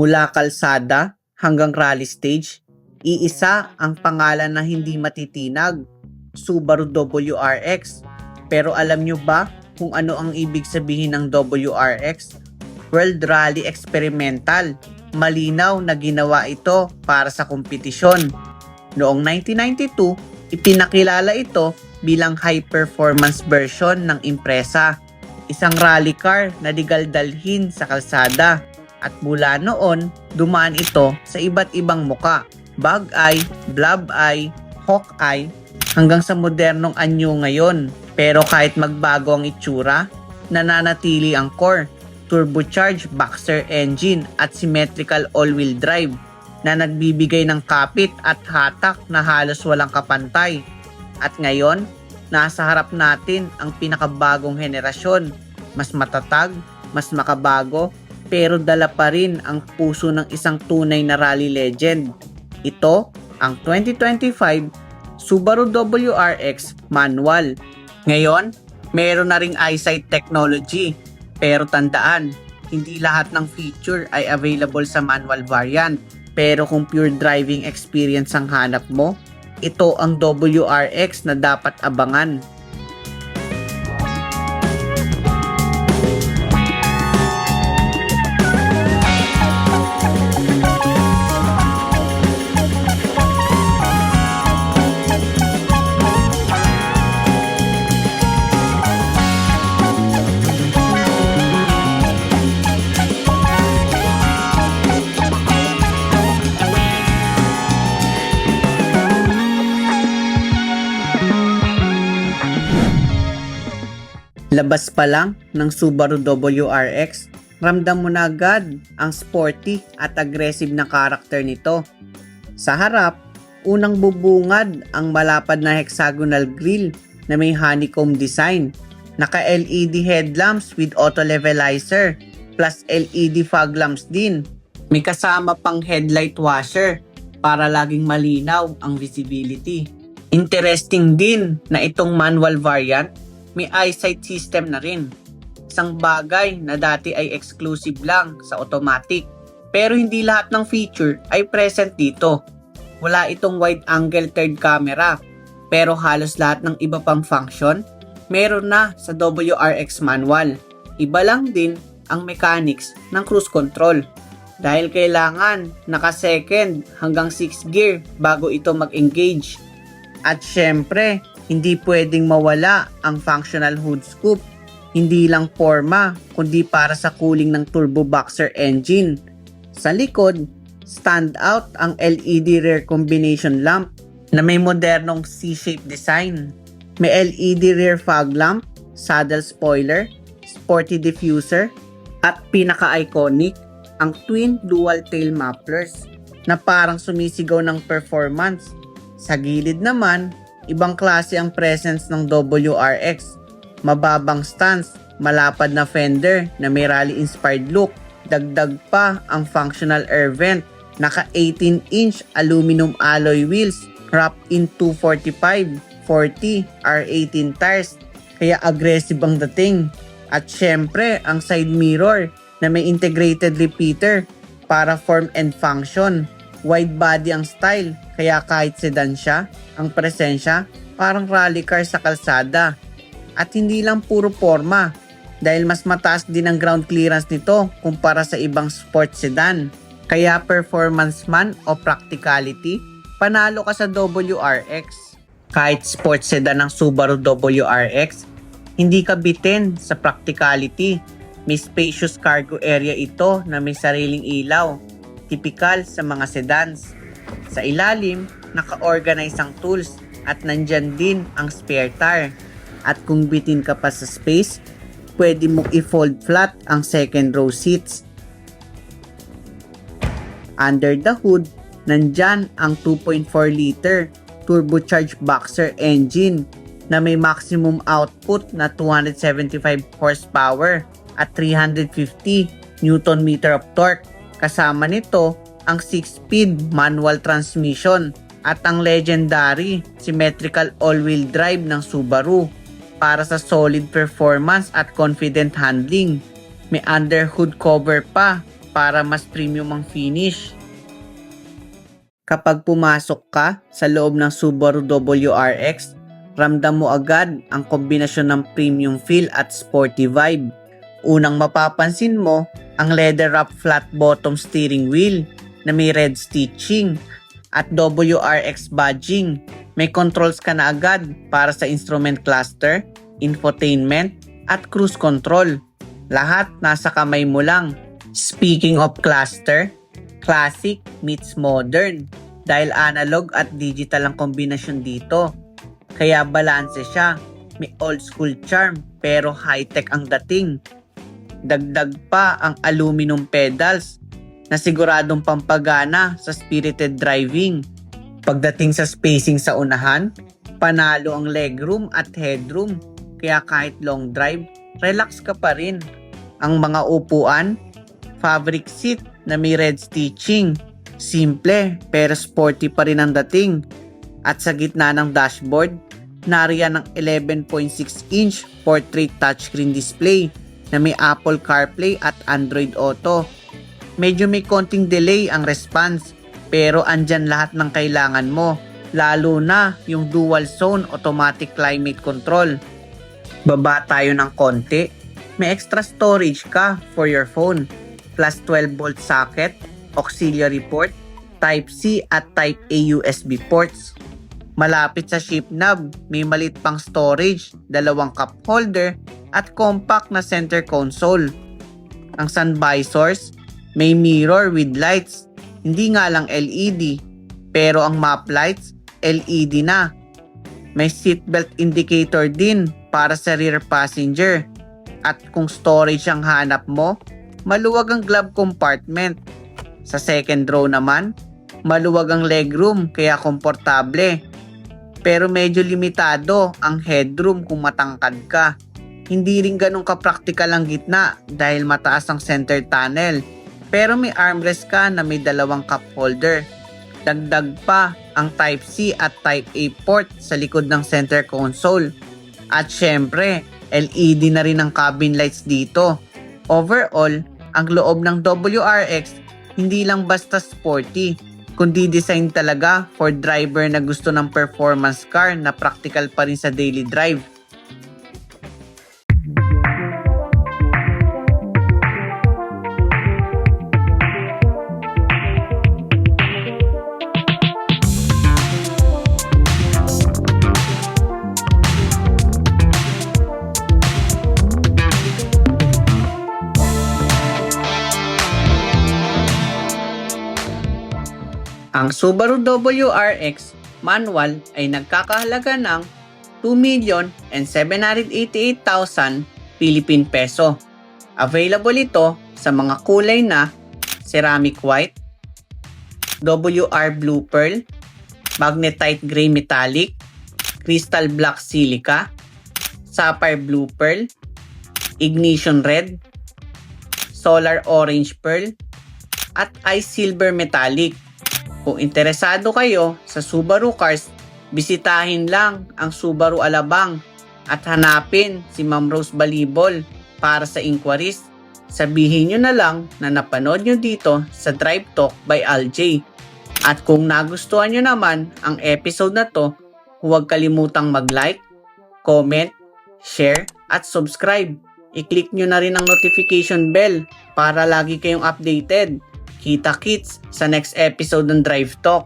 Mula kalsada hanggang rally stage, iisa ang pangalan na hindi matitinag, Subaru WRX. Pero alam nyo ba kung ano ang ibig sabihin ng WRX? World Rally Experimental. Malinaw na ginawa ito para sa kompetisyon. Noong 1992, ipinakilala ito bilang high-performance version ng Impreza, isang rally car na digaldalhin sa kalsada. At mula noon, dumaan ito sa iba't ibang muka, Bug Eye, Blob Eye, Hawk Eye, hanggang sa modernong anyo ngayon. Pero kahit magbago ang itsura, nananatili ang core, turbocharged boxer engine at symmetrical all-wheel drive na nagbibigay ng kapit at hatak na halos walang kapantay. At ngayon, nasa harap natin ang pinakabagong henerasyon, mas matatag, mas makabago, pero dala pa rin ang puso ng isang tunay na rally legend. Ito ang 2025 Subaru WRX manual. Ngayon, meron na ring eyesight technology. Pero tandaan, hindi lahat ng feature ay available sa manual variant. Pero kung pure driving experience ang hanap mo, ito ang WRX na dapat abangan. Labas pa lang ng Subaru WRX, ramdam mo na agad ang sporty at aggressive na karakter nito. Sa harap, unang bubungad ang malapad na hexagonal grille na may honeycomb design. Naka-LED headlamps with auto levelizer plus LED fog lamps din. May kasama pang headlight washer para laging malinaw ang visibility. Interesting din na itong manual variant may eyesight system na rin. Isang bagay na dati ay exclusive lang sa automatic. Pero hindi lahat ng feature ay present dito. Wala itong wide angle third camera. Pero halos lahat ng iba pang function, meron na sa WRX manual. Iba lang din ang mechanics ng cruise control. Dahil kailangan naka-second hanggang 6 gear bago ito mag-engage. At syempre, hindi pwedeng mawala ang functional hood scoop. Hindi lang forma, kundi para sa cooling ng turbo boxer engine. Sa likod, stand out ang LED rear combination lamp na may modernong C-shaped design. May LED rear fog lamp, saddle spoiler, sporty diffuser, at pinaka-iconic, ang twin dual tail mufflers na parang sumisigaw ng performance. Sa gilid naman, ibang klase ang presence ng WRX. Mababang stance, malapad na fender na may rally-inspired look. Dagdag pa ang functional air vent. Naka 18-inch aluminum alloy wheels wrapped in 245, 40, R18 tires. Kaya aggressive ang dating. At syempre, ang side mirror na may integrated repeater para form and function. Wide body ang style, kaya kahit sedan siya, ang presensya parang rally car sa kalsada. At hindi lang puro forma, dahil mas mataas din ang ground clearance nito kumpara sa ibang sports sedan. Kaya performance man o practicality, panalo ka sa WRX. Kahit sports sedan ng Subaru WRX, hindi ka bitin sa practicality. May spacious cargo area ito na may sariling ilaw, tipikal sa mga sedans. Sa ilalim, naka-organize ang tools at nandyan din ang spare tire. At kung bitin ka pa sa space, pwede mong i-fold flat ang second row seats. Under the hood, nandyan ang 2.4 liter turbocharged boxer engine na may maximum output na 275 horsepower at 350 Nm of torque. Kasama nito ang 6-speed manual transmission at ang legendary symmetrical all-wheel drive ng Subaru para sa solid performance at confident handling. May underhood cover pa para mas premium ang finish. Kapag pumasok ka sa loob ng Subaru WRX, ramdam mo agad ang kombinasyon ng premium feel at sporty vibe. Unang mapapansin mo ang leather wrap flat bottom steering wheel na may red stitching at WRX badging. May controls ka na agad para sa instrument cluster, infotainment at cruise control. Lahat nasa kamay mo lang. Speaking of cluster, classic meets modern dahil analog at digital ang kombinasyon dito. Kaya balanse siya. May old school charm pero high-tech ang dating. Dagdag pa ang aluminum pedals na siguradong pampagana sa spirited driving. Pagdating sa spacing sa unahan, panalo ang legroom at headroom. Kaya kahit long drive, relax ka pa rin. Ang mga upuan, fabric seat na may red stitching. Simple pero sporty pa rin ang dating. At sa gitna ng dashboard, nariyan ang 11.6-inch portrait touchscreen display na may Apple CarPlay at Android Auto. Medyo may konting delay ang response pero andyan lahat ng kailangan mo, lalo na yung dual zone automatic climate control. Baba tayo ng konti, may extra storage ka for your phone, plus 12-volt socket, auxiliary port, Type-C at Type-A USB ports. Malapit sa shift knob, may maliit pang storage, 2 cup holder at compact na center console. Ang sun visors, may mirror with lights, hindi nga lang LED, pero ang map lights, LED na. May seatbelt indicator din para sa rear passenger. At kung storage ang hanap mo, maluwag ang glove compartment. Sa second row naman, maluwag ang legroom kaya komportable. Pero medyo limitado ang headroom kung matangkad ka. Hindi rin ganun ka-practical ang gitna dahil mataas ang center tunnel. Pero may armrest ka na may 2 cup holder. Dagdag pa ang Type-C at Type-A port sa likod ng center console. At syempre, LED na rin ang cabin lights dito. Overall, ang loob ng WRX hindi lang basta sporty, kundi design talaga for driver na gusto ng performance car na practical pa rin sa daily drive. Ang Subaru WRX manual ay nagkakahalaga ng 2,788,000 Philippine peso. Available ito sa mga kulay na ceramic white, WR blue pearl, magnetite gray metallic, crystal black silica, sapphire blue pearl, ignition red, solar orange pearl, at ice silver metallic. Kung interesado kayo sa Subaru cars, bisitahin lang ang Subaru Alabang at hanapin si Ma'am Rose Balibol para sa inquiries. Sabihin nyo na lang na napanood nyo dito sa Drive Talk by Aljay. At kung nagustuhan nyo naman ang episode na to, huwag kalimutang mag-like, comment, share at subscribe. I-click nyo na rin ang notification bell para lagi kayong updated. Kita-kits sa next episode ng Drive Talk.